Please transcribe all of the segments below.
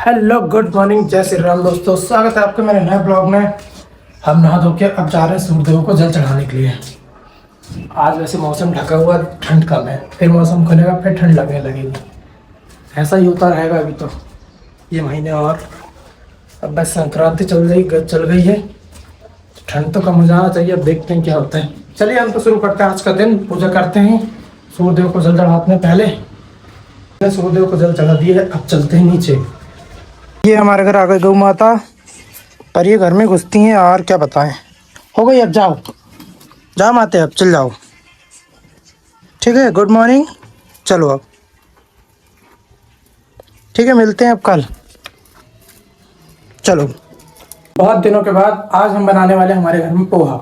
Hello good morning, जय श्री राम दोस्तों। स्वागत है आपके मेरे नए ब्लॉग में। हम नहा धो के अब जा रहे हैं सूर्यदेव को जल चढ़ाने के लिए। आज वैसे मौसम ढका हुआ, ठंड कम है, फिर मौसम खुलेगा फिर ठंड लगने लगेगी। ऐसा ही होता रहेगा अभी तो ये महीने। और अब बस संक्रांति चल गई है, ठंड तो कम हो जाना चाहिए। अब देखते हैं क्या होता है। चलिए हम तो शुरू करते हैं आज का दिन। पूजा करते हैं, सूर्यदेव को जल चढ़ाते पहले। सूर्यदेव को जल चढ़ा दिए, अब चलते हैं नीचे। ये हमारे घर आ गई गौ माता, पर ये घर में घुसती हैं और क्या बताएं। हो गई, अब जाओ जाओ माते, अब चल जाओ। ठीक है, गुड मॉर्निंग। चलो अब ठीक है, मिलते हैं अब कल। चलो, बहुत दिनों के बाद आज हम बनाने वाले हमारे घर में पोहा।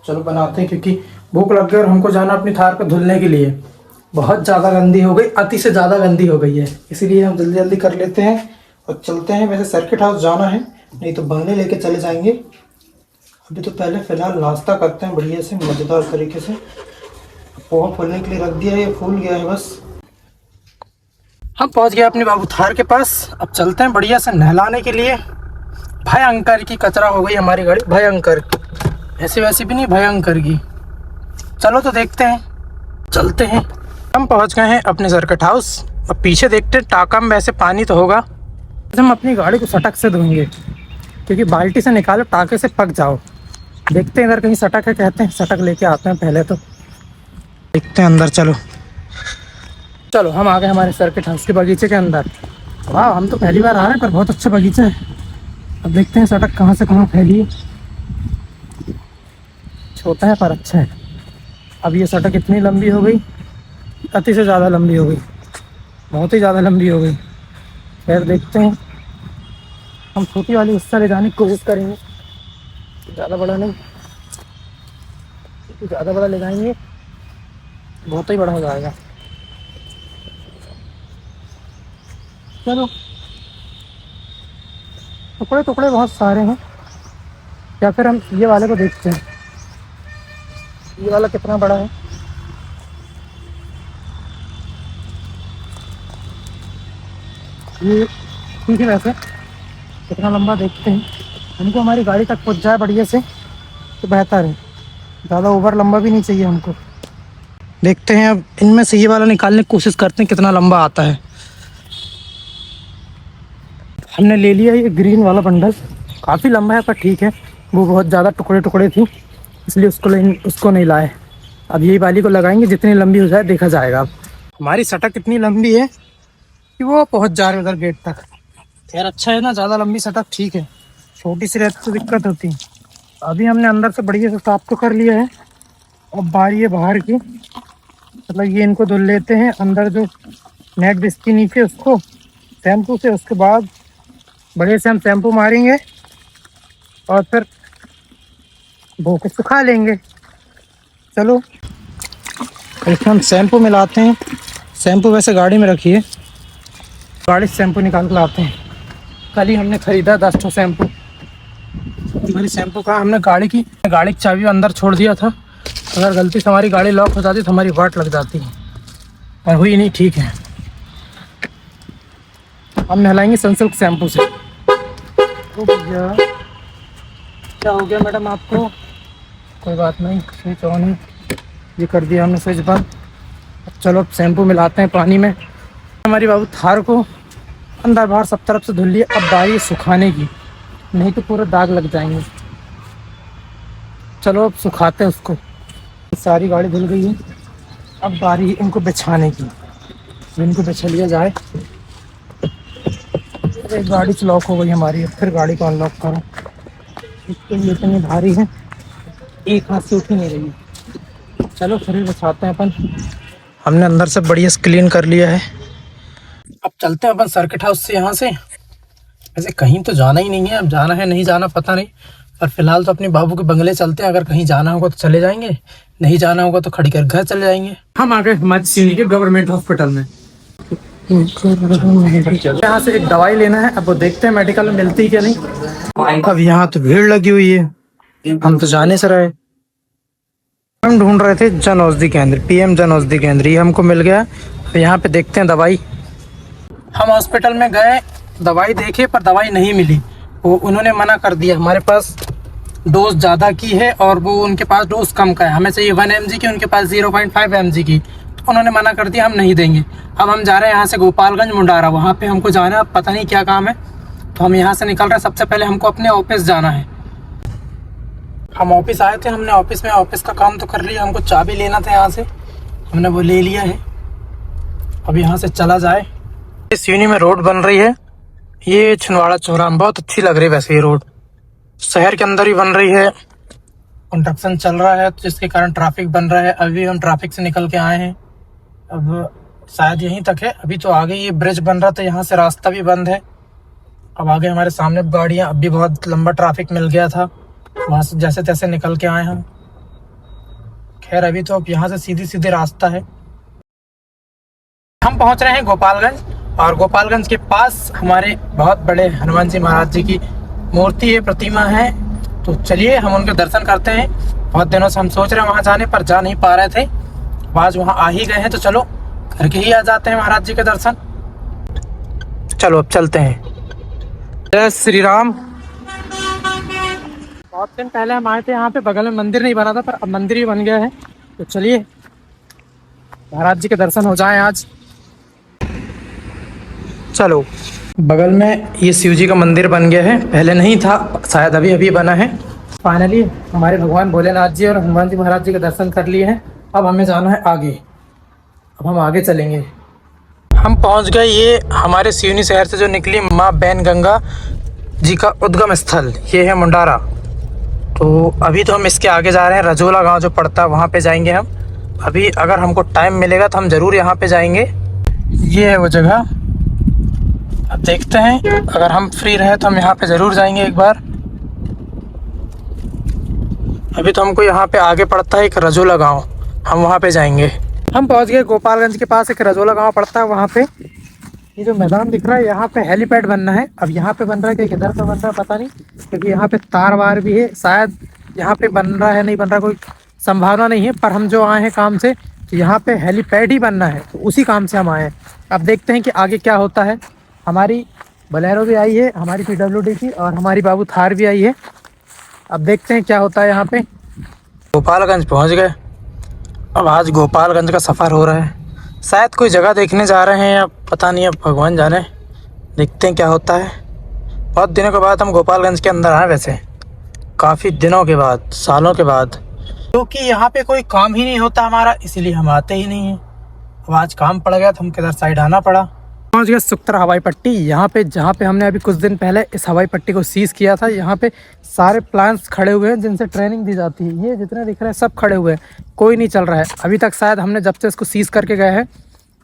चलो बनाते हैं, क्योंकि भूख लग गई और हमको जाना अपनी थार को धुलने के लिए। बहुत ज़्यादा गंदी हो गई, अति से ज़्यादा गंदी हो गई है, इसीलिए हम जल्दी जल्दी कर लेते हैं और चलते हैं। वैसे सर्किट हाउस जाना है, नहीं तो बंगले लेके चले जाएंगे। अभी तो पहले फ़िलहाल नाश्ता करते हैं बढ़िया से, मज़ेदार तरीके से। पोहा फूलने के लिए रख दिया, ये फूल गया है बस। हम पहुंच गए अपने बाबू थार के पास। अब चलते हैं बढ़िया से नहलाने के लिए। भयंकर की कचरा हो गई हमारी गाड़ी, भयंकर। ऐसे वैसे भी नहीं, भयंकर की। चलो तो देखते हैं, चलते हैं। हम पहुंच गए हैं अपने सर्किट हाउस। अब पीछे देखते हैं, टाका में वैसे पानी तो होगा। हम अपनी गाड़ी को सटक से धोएंगे, क्योंकि बाल्टी से निकालो, टाके से पक जाओ। देखते हैं अगर कहीं सटक है, कहते हैं सटक लेके आते हैं पहले तो। देखते हैं अंदर। चलो चलो, हम आ गए हमारे सर्किट हाउस के बगीचे के अंदर। वाह, हम तो पहली बार आ रहे हैं, पर बहुत अच्छा बगीचा है। अब देखते हैं सटक कहाँ से कहाँ फैली है। छोटा है पर अच्छा है। अब ये सटक इतनी लंबी हो गई, अति से ज़्यादा लंबी हो गई, बहुत ही ज़्यादा लंबी हो गई। खैर देखते हैं, हम छोटी वाली हिस्सा ले जाने की कोशिश करेंगे। ज़्यादा बड़ा नहीं, ज़्यादा बड़ा ले जाएंगे बहुत ही बड़ा हो जाएगा। चलो, टुकड़े टुकड़े बहुत सारे हैं, या फिर हम ये वाले को देखते हैं। ये वाला कितना बड़ा है। ये ठीक है, वैसे कितना लंबा देखते हैं। हमको हमारी गाड़ी तक पहुंच जाए बढ़िया से तो बेहतर है। ज़्यादा ओवर लंबा भी नहीं चाहिए हमको। देखते हैं, अब इनमें से ये वाला निकालने की कोशिश करते हैं कितना लंबा आता है। हमने ले लिया ये ग्रीन वाला बंडल, काफ़ी लंबा है पर ठीक है। वो बहुत ज़्यादा टुकड़े टुकड़े थी, इसलिए उसको नहीं लाए। अब यही वाली को लगाएंगे, जितनी लंबी हो जाए देखा जाएगा। अब हमारी सटक इतनी लंबी है कि वो पहुंच जा रहे उधर गेट तक। यार अच्छा है ना, ज़्यादा लंबी सटक ठीक है, छोटी सी रहती तो दिक्कत होती। अभी हमने अंदर से बढ़िया से साफ तो कर लिया है। अब बारी है बाहर की, मतलब ये इनको धुल लेते हैं। अंदर जो नेट बिछती नीचे, उसको शैम्पू से, उसके बाद बढ़िया से हम शैम्पू मारेंगे और फिर धो के सुखा लेंगे। चलो, इसमें हम शैम्पू मिलाते हैं। शैम्पू वैसे गाड़ी में रखिए, गाड़ी से शैम्पू निकाल कर लाते हैं। कल ही हमने ख़रीदा 10 ठो शैम्पू। हमारी शैम्पू का हमने गाड़ी की चाबी अंदर छोड़ दिया था। अगर गलती से हमारी गाड़ी लॉक हो जाती तो हमारी वाट लग जाती है, पर हुई नहीं। ठीक है, हम नहलाएंगे सनसिल्क शैम्पू से। तो भैया क्या हो गया मैडम आपको? कोई बात नहीं, स्विच ऑन है, ये कर दिया हमने स्विच बंद। चलो अब शैम्पू मिलाते हैं पानी में। हमारी बाबू थार को अंदर बाहर सब तरफ से धुल लिया। अब बारी सुखाने की, नहीं तो पूरे दाग लग जाएंगे। चलो अब सुखाते हैं उसको। सारी गाड़ी धुल गई है, अब बारी इनको बिछाने की। इनको बिछा लिया जाए। एक गाड़ी से लॉक हो गई हमारी, अब फिर गाड़ी को अनलॉक करो। ये इतनी भारी है, एक हाथ से उठ ही नहीं रही। चलो फिर बिछाते हैं अपन। हमने अंदर से बढ़िया से क्लीन कर लिया है। अब चलते हैं अपन सर्किट हाउस से। यहाँ से वैसे कहीं तो जाना ही नहीं है, अब जाना है नहीं जाना पता नहीं, पर फिलहाल तो अपने बाबू के बंगले चलते हैं। अगर कहीं जाना होगा तो चले जाएंगे, नहीं जाना होगा तो खड़ी कर घर चले जाएंगे। हम आ गए हमारे सिवनी के गवर्नमेंट हॉस्पिटल में। यहाँ से एक दवाई लेना है, अब वो देखते हैं मेडिकल में मिलती है क्या नहीं। अब यहाँ तो भीड़ लगी हुई है, हम तो जाने से रहे। हम ढूंढ रहे थे जन औषधि केंद्र, पीएम जन औषधि केंद्र, ये हमको मिल गया। तो यहाँ पे देखते हैं दवाई। हम हॉस्पिटल में गए, दवाई देखे पर दवाई नहीं मिली। वो उन्होंने मना कर दिया, हमारे पास डोज ज़्यादा की है और वो उनके पास डोज कम का है, हमें चाहिए 1 mg की, उनके पास 0.5 mg की। तो उन्होंने मना कर दिया, हम नहीं देंगे। अब हम जा रहे हैं यहाँ से गोपालगंज मुंडारा, वहाँ पे हमको जाना है, पता नहीं क्या काम है। तो हम यहाँ से निकल रहे हैं। सबसे पहले हमको अपने ऑफिस जाना है। हम ऑफिस आए थे, हमने ऑफिस में ऑफिस का काम तो कर लिया, हमको चाबी लेना था यहाँ से, हमने वो ले लिया है। अब यहाँ से चला जाए। इस यूनी में रोड बन रही है, ये छिंदवाड़ा चौराहा, बहुत अच्छी लग रही है वैसे ये रोड, शहर के अंदर ही बन रही है। कंस्ट्रक्शन चल रहा है जिसके कारण ट्रैफिक बन रहा है। अभी हम ट्रैफिक से निकल के आए हैं, अब शायद यहीं तक है। अभी तो आगे ये ब्रिज बन रहा था, यहाँ से रास्ता भी बंद है। अब आगे हमारे सामने गाड़ियाँ, अभी बहुत लंबा ट्रैफिक मिल गया था, वहाँ से जैसे तैसे निकल के आए हम। खैर अभी तो अब यहाँ से सीधी सीधे रास्ता है। हम पहुँच रहे हैं गोपालगंज, और गोपालगंज के पास हमारे बहुत बड़े हनुमान जी महाराज जी की मूर्ति है, प्रतिमा है। तो चलिए हम उनके दर्शन करते हैं। बहुत दिनों से हम सोच रहे हैं वहाँ जाने, पर जा नहीं पा रहे थे। आज वहाँ आ ही गए हैं, तो चलो करके ही आ जाते हैं महाराज जी के दर्शन। चलो अब चलते हैं। जय श्री राम। बहुत दिन पहले हम आए थे, यहाँ पे बगल में मंदिर नहीं बना था, पर अब मंदिर ही बन गया है। तो चलिए महाराज जी के दर्शन हो जाएं आज। चलो, बगल में ये शिव जी का मंदिर बन गया है, पहले नहीं था, शायद अभी अभी बना है। फाइनली हमारे भगवान भोलेनाथ जी और हनुमान जी महाराज जी के दर्शन कर लिए हैं। अब हमें जाना है आगे, अब हम आगे चलेंगे। हम पहुंच गए, ये हमारे सिवनी शहर से जो निकली माँ बैन गंगा जी का उद्गम स्थल, ये है मुंडारा। तो अभी तो हम इसके आगे जा रहे हैं, रजोला गाँव जो पड़ता है वहाँ पर जाएंगे हम। अभी अगर हमको टाइम मिलेगा तो हम ज़रूर यहाँ पर जाएंगे। ये है वो जगह, अब देखते हैं, अगर हम फ्री रहे तो हम यहाँ पे ज़रूर जाएंगे एक बार। अभी तो हमको यहाँ पे आगे पड़ता है एक रजोला गाँव, हम वहाँ पे जाएंगे। हम पहुँच गए गोपालगंज के पास, एक रजोला गाँव पड़ता है, वहाँ पे ये जो मैदान दिख रहा है, यहाँ पे हेलीपैड बनना है। अब यहाँ पे बन रहा है कि किधर पे बन रहा है पता नहीं, क्योंकि यहाँ पे तार वार भी है, शायद यहाँ पे बन रहा है नहीं बन रहा कोई संभावना नहीं है। पर हम जो आए हैं काम से, तो यहाँ पे हेलीपैड ही बनना है, तो उसी काम से हम आए हैं। अब देखते हैं कि आगे क्या होता है। हमारी बोलेरो भी आई है, हमारी PWD की, और हमारी बाबू थार भी आई है। अब देखते हैं क्या होता है यहाँ पे। गोपालगंज पहुँच गए। अब आज गोपालगंज का सफ़र हो रहा है, शायद कोई जगह देखने जा रहे हैं, अब पता नहीं, अब भगवान जाने। देखते हैं क्या होता है। बहुत दिनों के बाद हम गोपालगंज के अंदर आए, वैसे काफ़ी दिनों के बाद, सालों के बाद, क्योंकि यहाँ पे कोई काम ही नहीं होता हमारा, इसीलिए हम आते ही नहीं हैं। अब आज काम पड़ गया तो हम किधर साइड आना पड़ा। पहुँच गया सुक्तर हवाई पट्टी, यहाँ पे जहाँ पे हमने अभी कुछ दिन पहले इस हवाई पट्टी को सीज़ किया था। यहाँ पे सारे प्लान्स खड़े हुए हैं जिनसे ट्रेनिंग दी जाती है। ये जितने दिख रहे हैं सब खड़े हुए हैं, कोई नहीं चल रहा है अभी तक। शायद हमने जब से इसको सीज़ करके गए हैं,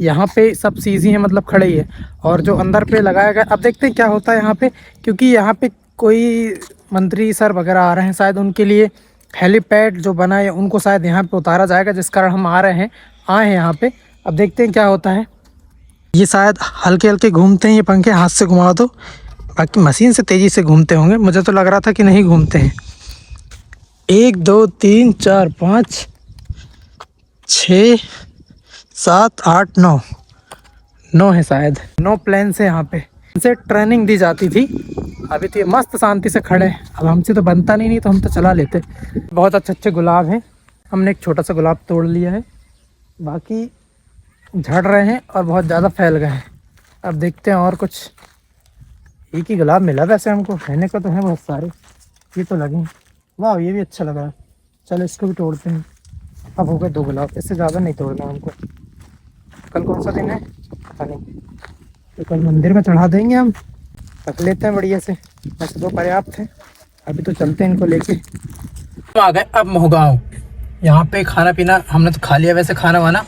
यहाँ पे सब सीज़ ही है, मतलब खड़े ही है। और जो अंदर पे लगाया गया, अब देखते हैं क्या होता है यहाँ पे, क्योंकि यहाँ पे कोई मंत्री सर वगैरह आ रहे हैं, शायद उनके लिए हेलीपैड जो बना है उनको शायद यहाँ पे उतारा जाएगा, जिस कारण हम आए हैं यहाँ पे। अब देखते हैं क्या होता है। ये शायद हल्के हल्के घूमते हैं ये पंखे, हाथ से घुमा दो, बाकी मशीन से तेज़ी से घूमते होंगे। मुझे तो लग रहा था कि नहीं घूमते हैं। 1 2 3 4 5 6 7 8 9 है शायद, 9 प्लेन से यहाँ पे इनसे ट्रेनिंग दी जाती थी। अभी तो ये मस्त शांति से खड़े हैं। अब हमसे तो बनता नहीं तो हम तो चला लेते। बहुत अच्छे अच्छे गुलाब हैं, हमने एक छोटा सा गुलाब तोड़ लिया है, बाकी झड़ रहे हैं और बहुत ज़्यादा फैल गए हैं। अब देखते हैं, और कुछ एक ही गुलाब मिला वैसे हमको, रहने को तो है बहुत सारे, ये तो लगे। वाह, ये भी अच्छा लग रहा है, चलो इसको भी तोड़ते हैं। अब हो गए 2 गुलाब, इससे ज़्यादा नहीं तोड़ना हमको। कल कौन सा दिन है पता नहीं, तो कल मंदिर में चढ़ा देंगे हम, रख लेते हैं बढ़िया से, वैसे 2 पर्याप्त है। अभी तो चलते हैं इनको लेके। हम आ गए अब मोहगांव। यहाँ पे खाना पीना हमने तो खा लिया वैसे खाना वाना,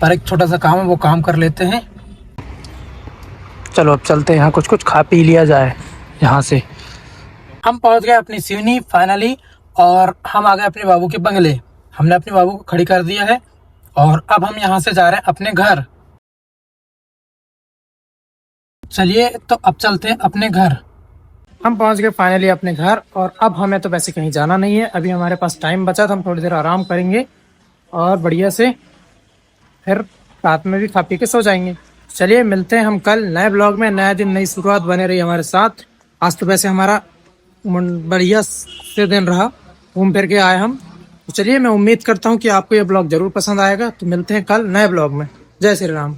पर एक छोटा सा काम है, वो काम कर लेते हैं। चलो अब चलते हैं, यहाँ कुछ कुछ खा पी लिया जाए। यहाँ से हम पहुँच गए अपनी सिवनी फाइनली, और हम आ गए अपने बाबू के बंगले। हमने अपने बाबू को खड़ी कर दिया है, और अब हम यहाँ से जा रहे हैं अपने घर। चलिए तो अब चलते हैं अपने घर। हम पहुँच गए फाइनली अपने घर, और अब हमें तो वैसे कहीं जाना नहीं है। अभी हमारे पास टाइम बचा, तो हम थोड़ी देर आराम करेंगे और बढ़िया से फिर रात में भी खा पी के सो जाएंगे। चलिए मिलते हैं हम कल नए ब्लॉग में, नया दिन नई शुरुआत, बने रही हमारे साथ। आज तो वैसे हमारा बढ़िया से दिन रहा, घूम फिर के आए हम। तो चलिए मैं उम्मीद करता हूँ कि आपको ये ब्लॉग जरूर पसंद आएगा। तो मिलते हैं कल नए ब्लॉग में। जय श्री राम।